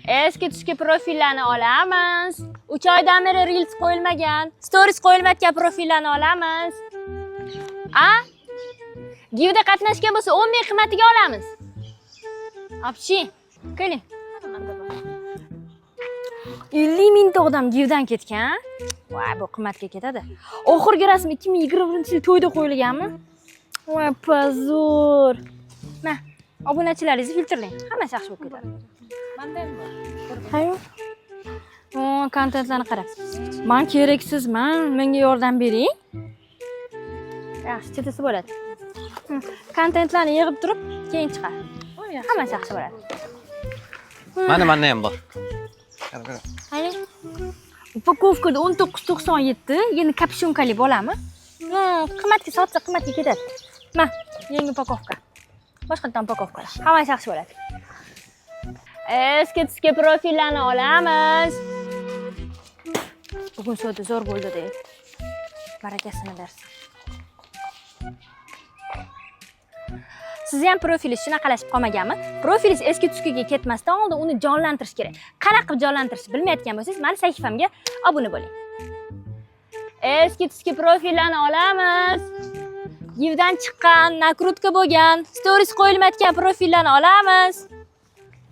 Eski tushki profillarni olamiz. 3 oydan beri reels qo'yilmagan, stories qo'yilmayotgan profillarni olamiz. Givda qatnashgan bo'lsa 10 ming qiymatiga olamiz. Apshi, keling. 50 mingta odam givdan ketgan. Voy, bu qimmatga ketadi. Oxirgi rasm 2021-yil to'yda qo'yilganmi? Voy, pozor. Mana, obunachilaringizni filtrlang. Hammasi yaxshi bo'lib ketadi. Menda ham bor. Hayo. Kontentlarni qarang. Men keraksizman, menga yordam bering. Yaxshi, chetasi bo'ladi. Kontentlarni yig'ib turib, keyin chiqar. Hammasi yaxshi bo'ladi. Menda ham bor. Qani? Upakovkada 19.97, endi kapshonkali bo'lami? Qimmatga sotsa qimmatga ketadi. Mana, yangi upakovka. Boshqadan upakovkalar. Hammasi yaxshi bo'ladi. Eski profillarni olamiz. Bugun savdo zo'r bo'ldi deb. Barakasini bersin. Sizni ham profilingiz shunaqalashib qolmaganmi? Profilingiz eski tuskiga ketmasdan oldin uni jonlantirish kerak. Qanaqa qilib jonlantirishni bilmayotgan bo'lsangiz, meni sahifamga obuna bo'ling. Eski tuski profillarni olamiz. Givdan chiqqan, nakrutka bo'lgan, stories qo'yilmayotgan profillarni olamiz.